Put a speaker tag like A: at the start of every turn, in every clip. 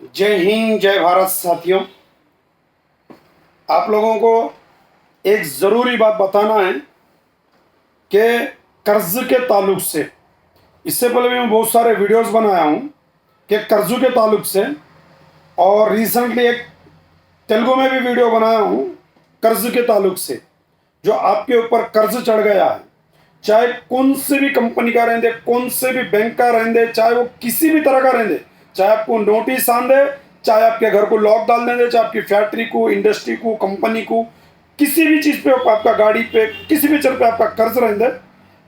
A: जय हिंद, जय भारत साथियों। आप लोगों को एक ज़रूरी बात बताना है कि कर्ज के ताल्लुक से, इससे पहले भी मैं बहुत सारे वीडियोस बनाया हूं कि कर्ज के ताल्लुक से, और रिसेंटली एक तेलुगु में भी वीडियो बनाया हूं कर्ज के ताल्लुक से। जो आपके ऊपर कर्ज चढ़ गया है, चाहे कौन सी भी कंपनी का रहेंगे, कौन से भी बैंक का रहेंगे, चाहे वो किसी भी तरह का रहेंगे, चाहे आपको नोटिस आन दे, चाहे आपके घर को लॉक डाल देंगे, चाहे आपकी फैक्ट्री को, इंडस्ट्री को, कंपनी को, किसी भी चीज़ पे, आपका गाड़ी पे, किसी भी चीज़ पे आपका कर्ज रहेंगे,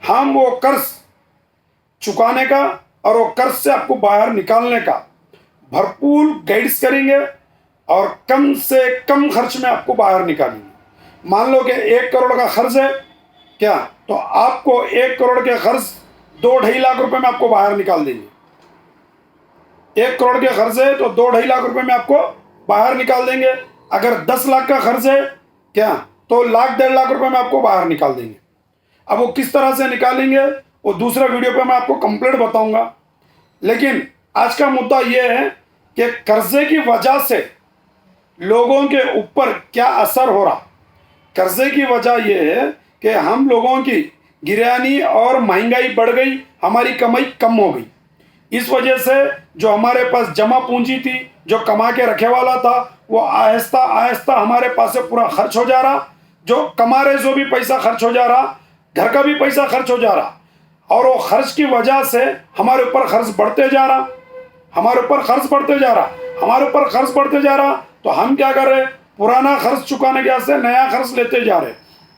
A: हम वो कर्ज चुकाने का और वो कर्ज से आपको बाहर निकालने का भरपूर गाइड्स करेंगे और कम से कम खर्च में आपको बाहर निकालेंगे। मान लो कि 1 करोड़ का खर्च है क्या, तो आपको 1 करोड़ के खर्च 2-2.5 लाख रुपए में आपको बाहर निकाल देंगे। 1 करोड़ के खर्च है तो 2-2.5 लाख रुपए में आपको बाहर निकाल देंगे। अगर 10 लाख का खर्च है क्या, तो 1-1.5 लाख रुपए में आपको बाहर निकाल देंगे। अब वो किस तरह से निकालेंगे वो दूसरा वीडियो पे मैं आपको कंप्लीट बताऊंगा। लेकिन आज का मुद्दा ये है कि कर्जे की वजह से लोगों के ऊपर क्या असर हो रहा। कर्जे की वजह यह है कि हम लोगों की गिरानी और महंगाई बढ़ गई, हमारी कमाई कम हो गई। इस वजह से जो हमारे पास जमा पूंजी थी, जो कमा के रखे वाला था, वो आहिस्ता आहिस्ता हमारे पास से पूरा खर्च हो जा रहा। जो कमा रहे सो भी पैसा खर्च हो जा रहा, घर का भी पैसा खर्च हो जा रहा, और वो खर्च की वजह से हमारे ऊपर खर्च बढ़ते जा रहा, हमारे ऊपर खर्च बढ़ते जा रहा, हमारे ऊपर खर्च बढ़ते जा रहा। तो हम क्या कर रहे, पुराना खर्च चुकाने के वास्ते नया खर्च लेते जा रहे,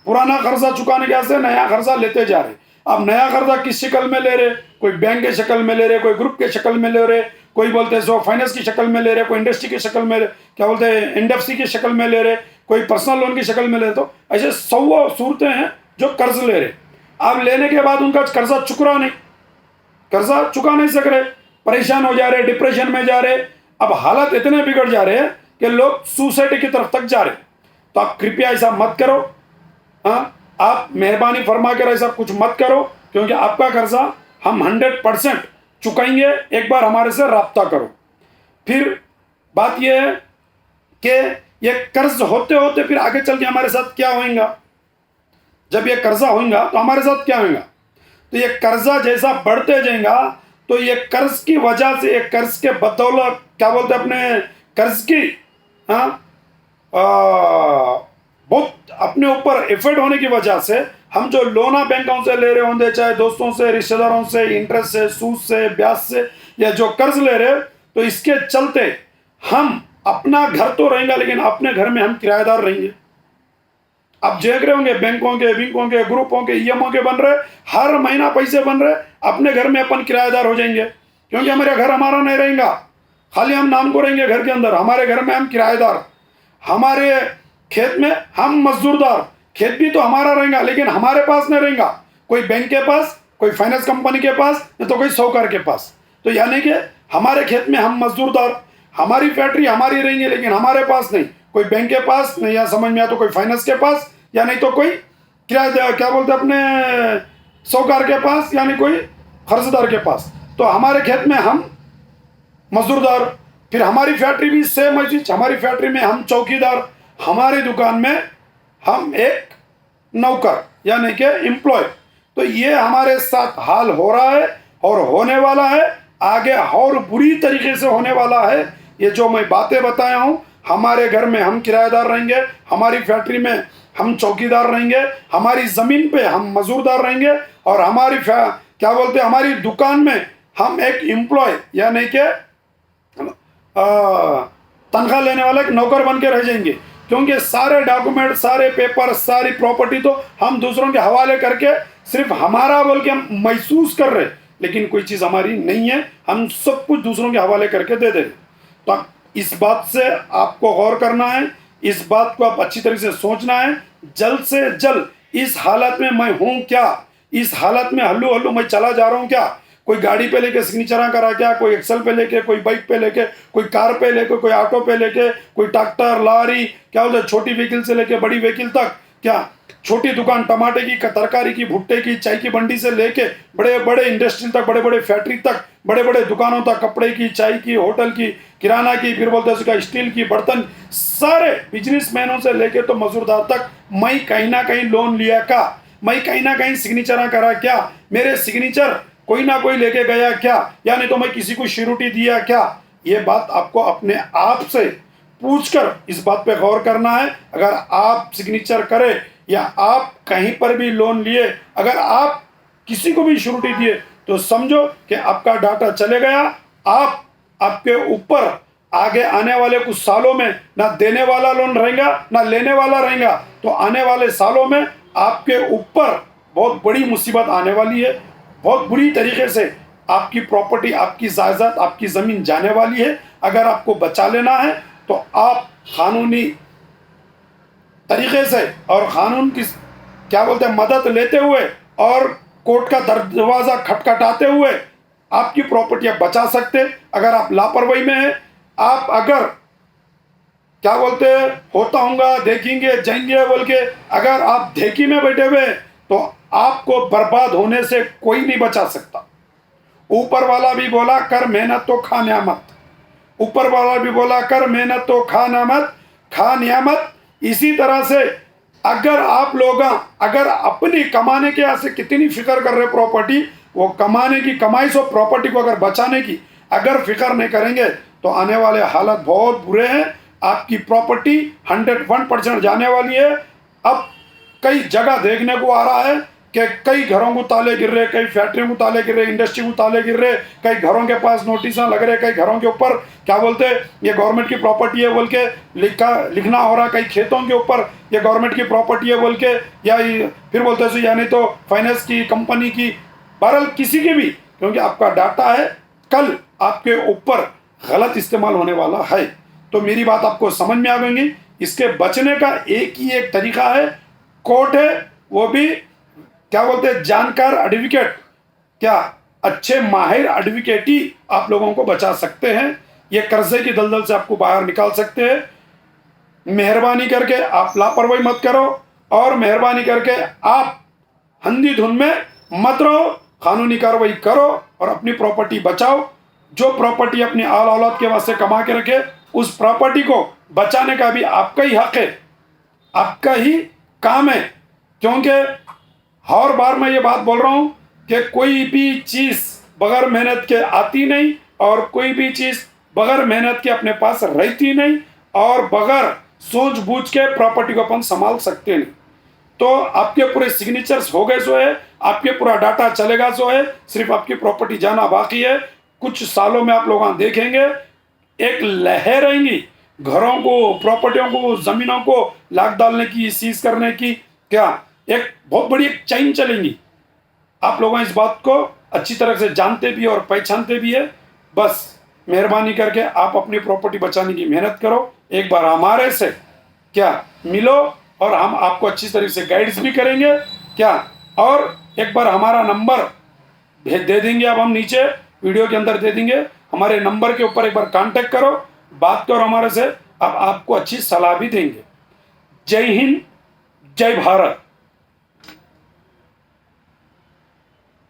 A: पुराना कर्जा चुकाने के वास्ते नया कर्जा लेते जा रहे। अब नया कर्जा किस शक्ल में ले रहे, कोई बैंक के शक्ल में ले रहे, कोई ग्रुप के शक्ल में ले रहे, कोई बोलते हैं सो फाइनेंस की शक्ल में ले रहे, कोई इंडस्ट्री की शक्ल में, क्या बोलते हैं एनडीएफसी की शक्ल में ले रहे, कोई पर्सनल लोन की शक्ल में ले रहे। तो ऐसे 100 सूरतें हैं जो कर्ज ले रहे। अब लेने के बाद उनका कर्जा चुक रहा नहीं, कर्जा चुका नहीं सक रहे, परेशान हो जा रहे, डिप्रेशन में जा रहे। अब हालत इतने बिगड़ जा रहे हैं कि लोग सुसाइड की तरफ तक जा रहे। तो आप कृपया ऐसा मत करो। हाँ, आप मेहरबानी फरमा कर ऐसा कुछ मत करो, क्योंकि आपका कर्जा हम 100% चुकाएंगे। एक बार हमारे से राब्ता करो। फिर बात यह है कि ये कर्ज होते होते फिर आगे चल के हमारे साथ क्या होगा। जब ये कर्जा होगा तो हमारे साथ क्या होगा, तो ये कर्जा जैसा बढ़ते जाएगा, तो ये कर्ज की वजह से, ये कर्ज के बदौलत, क्या बोलते हैं अपने कर्ज की, हाँ, बहुत अपने ऊपर इफेक्ट होने की वजह से हम जो लोना बैंकों से ले रहे होंगे, चाहे दोस्तों से, रिश्तेदारों से, इंटरेस्ट से, सूद से, ब्याज से, या जो कर्ज ले रहे, तो इसके चलते हम अपना घर तो रहेंगे, लेकिन अपने घर में हम किराएदार रहेंगे। अब देख रहे होंगे बैंकों के ग्रुपों के ईएमओ के बन रहे, हर महीना पैसे बन रहे, अपने घर में अपन किराएदार हो जाएंगे, क्योंकि हमारे घर हमारा नहीं रहेगा, खाली हम नाम को रहेंगे घर के अंदर। हमारे घर में हम किराएदार, हमारे खेत में हम मजदूरदार। खेत भी तो हमारा रहेगा, लेकिन हमारे पास नहीं रहेगा, कोई बैंक के पास, कोई फाइनेंस कंपनी के पास, या तो कोई साहूकार के पास। तो यानी कि हमारे खेत में हम मजदूरदार, हमारी फैक्ट्री हमारी रहेंगी, लेकिन हमारे पास नहीं, कोई बैंक के पास नहीं, या समझ में आया तो कोई फाइनेंस के पास, या नहीं तो कोई क्या बोलते अपने साहूकार के पास, यानी कोई कर्जदार के पास। तो हमारे खेत में हम मजदूरदार, फिर हमारी फैक्ट्री भी सेम चीज, हमारी फैक्ट्री में हम चौकीदार, हमारी दुकान में हम एक नौकर, यानी कि एम्प्लॉय। तो ये हमारे साथ हाल हो रहा है और होने वाला है, आगे और बुरी तरीके से होने वाला है। ये जो मैं बातें बताया हूँ, हमारे घर में हम किराएदार रहेंगे, हमारी फैक्ट्री में हम चौकीदार रहेंगे, हमारी ज़मीन पे हम मजदूरदार रहेंगे, और हमारी क्या बोलते हैं हमारी दुकान में हम एक एम्प्लॉय, यानी कि तनख्वाह लेने वाला एक नौकर बन के रह जाएंगे। क्योंकि सारे डॉक्यूमेंट, सारे पेपर, सारी प्रॉपर्टी तो हम दूसरों के हवाले करके सिर्फ हमारा बोल के हम महसूस कर रहे, लेकिन कोई चीज़ हमारी नहीं है, हम सब कुछ दूसरों के हवाले करके दे दे। तो इस बात से आपको गौर करना है, इस बात को आप अच्छी तरह से सोचना है। जल्द से जल्द इस हालत में मैं हूँ क्या, इस हालत में हल्लू हल्लू मैं चला जा रहा हूँ क्या, कोई गाड़ी पे लेके सिग्नेचर करा क्या, कोई एक्सेल पे लेके, कोई बाइक पे लेके, कोई कार पे लेके, कोई ऑटो पे लेके, कोई ट्रैक्टर, लॉरी, क्या बोलते छोटी व्हीकल से लेके बड़ी व्हीकल तक, क्या छोटी दुकान टमाटे की, तरकारी की, भुट्टे की, चाय की मंडी से लेके बड़े बड़े इंडस्ट्री तक, बड़े बड़े फैक्ट्री तक, बड़े बड़े दुकानों तक, कपड़े की, चाय की, होटल की, किराना की, फिर बोलते हैं उसका स्टील की, बर्तन, सारे बिजनेसमैनों से लेके तो मजदूरदार तक मैं कहीं ना कहीं लोन लिया का, मैं कहीं ना कहीं सिग्नेचर करा क्या, मेरे सिग्नेचर कोई ना कोई लेके गया क्या, या नहीं तो मैं किसी को श्योरिटी दिया क्या। ये बात आपको अपने आप से पूछकर इस बात पे गौर करना है। अगर आप सिग्नेचर करें या आप कहीं पर भी लोन लिए, अगर आप किसी को भी श्योरिटी दिए, तो समझो कि आपका डाटा चले गया। आप आपके ऊपर आगे आने वाले कुछ सालों में ना देने वाला लोन रहेगा ना लेने वाला रहेगा। तो आने वाले सालों में आपके ऊपर बहुत बड़ी मुसीबत आने वाली है। बहुत बुरी तरीके से आपकी प्रॉपर्टी, आपकी जायदाद, आपकी ज़मीन जाने वाली है। अगर आपको बचा लेना है तो आप कानूनी तरीके से और कानून की क्या बोलते हैं मदद लेते हुए और कोर्ट का दरवाज़ा खटखटाते हुए आपकी प्रॉपर्टी आप बचा सकते। अगर आप लापरवाही में हैं, आप अगर क्या बोलते हैं होता होगा देखेंगे जाएंगे बोल के अगर आप देखी में बैठे हुए तो आपको बर्बाद होने से कोई नहीं बचा सकता। ऊपर वाला भी बोला कर मेहनत तो खा नियामत, ऊपर वाला भी बोला कर मेहनत तो खा नियामत। इसी तरह से अगर आप लोग अगर अपनी कमाने के यहाँ से कितनी फिक्र कर रहे प्रॉपर्टी, वो कमाने की कमाई से प्रॉपर्टी को अगर बचाने की अगर फिक्र नहीं करेंगे तो आने वाले हालत बहुत बुरे हैं। आपकी प्रॉपर्टी 101% जाने वाली है। अब कई जगह देखने को आ रहा है कि कई घरों को ताले गिर रहे, कई फैक्ट्रियों को ताले गिर रहे, इंडस्ट्री को ताले गिर रहे, कई घरों के पास नोटिस लग रहे, कई घरों के ऊपर क्या बोलते हैं ये गवर्नमेंट की प्रॉपर्टी है बोल के लिखना हो रहा, कई खेतों के ऊपर ये गवर्नमेंट की प्रॉपर्टी है बोल के, या फिर बोलते हैं या नहीं तो फाइनेंस की कंपनी की, बहरहाल किसी की भी, क्योंकि आपका डाटा है, कल आपके ऊपर गलत इस्तेमाल होने वाला है। तो मेरी बात आपको समझ में आ गई। इसके बचने का एक ही एक तरीका है, कोर्ट है, वो भी क्या बोलते हैं जानकार एडवोकेट, क्या अच्छे माहिर एडवोकेट ही आप लोगों को बचा सकते हैं, ये कर्जे की दलदल से आपको बाहर निकाल सकते हैं। मेहरबानी करके आप लापरवाही मत करो और मेहरबानी करके आप अंधी धुन में मत रहो, कानूनी कार्रवाई करो और अपनी प्रॉपर्टी बचाओ। जो प्रॉपर्टी अपनी आल औलाद के वास्ते कमा के रखे, उस प्रॉपर्टी को बचाने का भी आपका ही हक है, आपका ही काम है। क्योंकि हर बार मैं ये बात बोल रहा हूँ कि कोई भी चीज़ बगैर मेहनत के आती नहीं और कोई भी चीज़ बगैर मेहनत के अपने पास रहती नहीं और बगैर सूझबूझ के प्रॉपर्टी को अपन संभाल सकते नहीं। तो आपके पूरे सिग्नेचर्स हो गए सो है, आपके पूरा डाटा चलेगा सो है, सिर्फ आपकी प्रॉपर्टी जाना बाकी है। कुछ सालों में आप लोग देखेंगे एक लहर आएंगी, घरों को, प्रॉपर्टियों को, ज़मीनों को लाख डालने की, सीज करने की, क्या एक बहुत बड़ी एक चेन चलेंगी। आप लोग इस बात को अच्छी तरह से जानते भी और पहचानते भी है। बस मेहरबानी करके आप अपनी प्रॉपर्टी बचाने की मेहनत करो। एक बार हमारे से क्या मिलो और हम आपको अच्छी तरह से गाइड्स भी करेंगे क्या, और एक बार हमारा नंबर दे देंगे, अब हम नीचे वीडियो के अंदर दे देंगे। हमारे नंबर के ऊपर एक बार कांटेक्ट करो, बात करो हमारे से, अब आपको अच्छी सलाह भी देंगे। जय हिंद, जय भारत।